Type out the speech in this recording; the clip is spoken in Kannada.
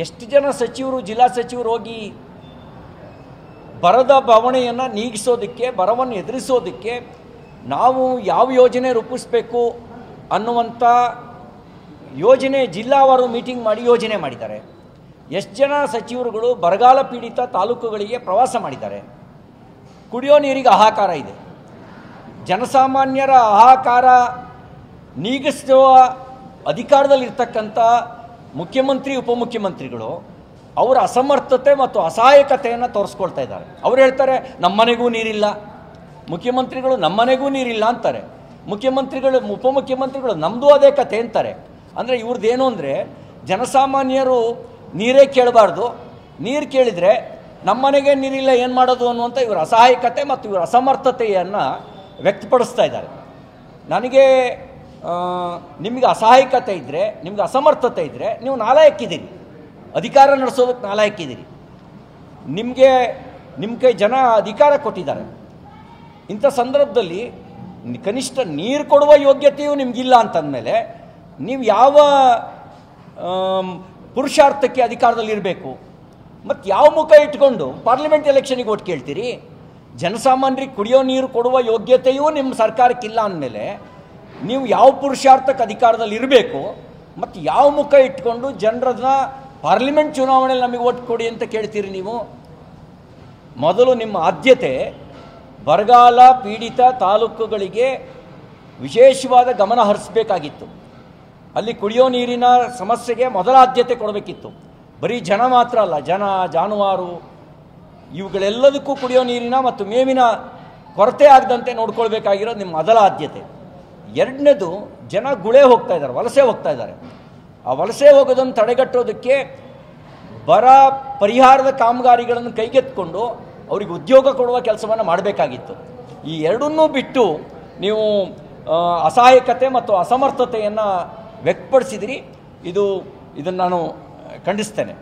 ಎಷ್ಟು ಜನ ಸಚಿವರು ಜಿಲ್ಲಾ ಸಚಿವರು ಹೋಗಿ ಬರದ ಬವಣೆಯನ್ನು ನೀಗಿಸೋದಕ್ಕೆ, ಬರವನ್ನು ಎದುರಿಸೋದಕ್ಕೆ ನಾವು ಯಾವ ಯೋಜನೆ ರೂಪಿಸಬೇಕು ಅನ್ನುವಂಥ ಯೋಜನೆ ಜಿಲ್ಲಾವಾರು ಮೀಟಿಂಗ್ ಮಾಡಿ ಯೋಜನೆ ಮಾಡಿದ್ದಾರೆ. ಎಷ್ಟು ಜನ ಸಚಿವರುಗಳು ಬರಗಾಲ ಪೀಡಿತ ತಾಲೂಕುಗಳಿಗೆ ಪ್ರವಾಸ ಮಾಡಿದ್ದಾರೆ. ಕುಡಿಯೋ ನೀರಿಗೆ ಹಾಹಾಕಾರ ಇದೆ. ಜನಸಾಮಾನ್ಯರ ಹಾಹಾಕಾರ ನೀಗಿಸುವ ಅಧಿಕಾರದಲ್ಲಿರ್ತಕ್ಕಂಥ ಮುಖ್ಯಮಂತ್ರಿ ಉಪಮುಖ್ಯಮಂತ್ರಿಗಳು ಅವರ ಅಸಮರ್ಥತೆ ಮತ್ತು ಅಸಹಾಯಕತೆಯನ್ನು ತೋರಿಸ್ಕೊಳ್ತಾ ಇದ್ದಾರೆ. ಅವ್ರು ಹೇಳ್ತಾರೆ ನಮ್ಮನೆಗೂ ನೀರಿಲ್ಲ, ಮುಖ್ಯಮಂತ್ರಿಗಳು ನಮ್ಮನೆಗೂ ನೀರಿಲ್ಲ ಅಂತಾರೆ, ಮುಖ್ಯಮಂತ್ರಿಗಳು ಉಪಮುಖ್ಯಮಂತ್ರಿಗಳು ನಮ್ಮದು ಅದೇ ಕತೆ ಅಂತಾರೆ. ಅಂದರೆ ಇವ್ರದ್ದೇನು ಅಂದರೆ ಜನಸಾಮಾನ್ಯರು ನೀರೇ ಕೇಳಬಾರ್ದು, ನೀರು ಕೇಳಿದರೆ ನಮ್ಮನೆಗೆ ನೀರಿಲ್ಲ ಏನು ಮಾಡೋದು ಅನ್ನುವಂಥ ಇವರ ಅಸಹಾಯಕತೆ ಮತ್ತು ಇವರ ಅಸಮರ್ಥತೆಯನ್ನು ವ್ಯಕ್ತಪಡಿಸ್ತಾ ಇದ್ದಾರೆ. ನನಗೆ ನಿಮಗೆ ಅಸಹಾಯಕತೆ ಇದ್ದರೆ, ನಿಮಗೆ ಅಸಮರ್ಥತೆ ಇದ್ದರೆ ನೀವು ನಾಲಾಯಕ್ಕಿದ್ದೀರಿ, ಅಧಿಕಾರ ನಡೆಸೋದಕ್ಕೆ ನಾಲಾಯಕ್ಕಿದ್ದೀರಿ. ನಿಮಗೆ ಜನ ಅಧಿಕಾರ ಕೊಟ್ಟಿದ್ದಾರೆ. ಇಂಥ ಸಂದರ್ಭದಲ್ಲಿ ಕನಿಷ್ಠ ನೀರು ಕೊಡುವ ಯೋಗ್ಯತೆಯೂ ನಿಮಗಿಲ್ಲ ಅಂತಂದಮೇಲೆ ನೀವು ಯಾವ ಪುರುಷಾರ್ಥಕ್ಕೆ ಅಧಿಕಾರದಲ್ಲಿರಬೇಕು ಮತ್ತು ಯಾವ ಮುಖ ಇಟ್ಕೊಂಡು ಪಾರ್ಲಿಮೆಂಟ್ ಎಲೆಕ್ಷನಿಗೆ ಓಟ್ ಕೇಳ್ತೀರಿ? ಜನಸಾಮಾನ್ಯರಿಗೆ ಕುಡಿಯೋ ನೀರು ಕೊಡುವ ಯೋಗ್ಯತೆಯೂ ನಿಮ್ಮ ಸರ್ಕಾರಕ್ಕಿಲ್ಲ ಅಂದಮೇಲೆ ನೀವು ಯಾವ ಪುರುಷಾರ್ಥಕ್ಕೆ ಅಧಿಕಾರದಲ್ಲಿ ಇರಬೇಕು ಮತ್ತು ಯಾವ ಮುಖ ಇಟ್ಕೊಂಡು ಜನರನ್ನ ಪಾರ್ಲಿಮೆಂಟ್ ಚುನಾವಣೆಯಲ್ಲಿ ನಮಗೆ ಓಟ್ ಕೊಡಿ ಅಂತ ಕೇಳ್ತೀರಿ ನೀವು? ಮೊದಲು ನಿಮ್ಮ ಆದ್ಯತೆ ಬರಗಾಲ ಪೀಡಿತ ತಾಲೂಕುಗಳಿಗೆ ವಿಶೇಷವಾದ ಗಮನ ಹರಿಸಬೇಕಾಗಿತ್ತು. ಅಲ್ಲಿ ಕುಡಿಯೋ ನೀರಿನ ಸಮಸ್ಯೆಗೆ ಮೊದಲ ಆದ್ಯತೆ ಕೊಡಬೇಕಿತ್ತು. ಬರೀ ಜನ ಮಾತ್ರ ಅಲ್ಲ, ಜನ ಜಾನುವಾರು ಇವುಗಳೆಲ್ಲದಕ್ಕೂ ಕುಡಿಯೋ ನೀರಿನ ಮತ್ತು ಮೇವಿನ ಕೊರತೆ ಆಗದಂತೆ ನೋಡ್ಕೊಳ್ಬೇಕಾಗಿರೋದು ನಿಮ್ಮ ಮೊದಲ ಆದ್ಯತೆ. ಎರಡನೇದು, ಜನ ಗುಳೆ ಹೋಗ್ತಾ ಇದ್ದಾರೆ, ವಲಸೆ ಹೋಗ್ತಾ ಇದ್ದಾರೆ. ಆ ವಲಸೆ ಹೋಗೋದನ್ನು ತಡೆಗಟ್ಟೋದಕ್ಕೆ ಬರ ಪರಿಹಾರದ ಕಾಮಗಾರಿಗಳನ್ನು ಕೈಗೆತ್ತಿಕೊಂಡು ಅವರಿಗೆ ಉದ್ಯೋಗ ಕೊಡುವ ಕೆಲಸವನ್ನು ಮಾಡಬೇಕಾಗಿತ್ತು. ಈ ಎರಡನ್ನೂ ಬಿಟ್ಟು ನೀವು ಅಸಹಾಯಕತೆ ಮತ್ತು ಅಸಮರ್ಥತೆಯನ್ನು ವ್ಯಕ್ತಪಡಿಸಿದಿರಿ. ಇದನ್ನು ನಾನು ಖಂಡಿಸ್ತೇನೆ.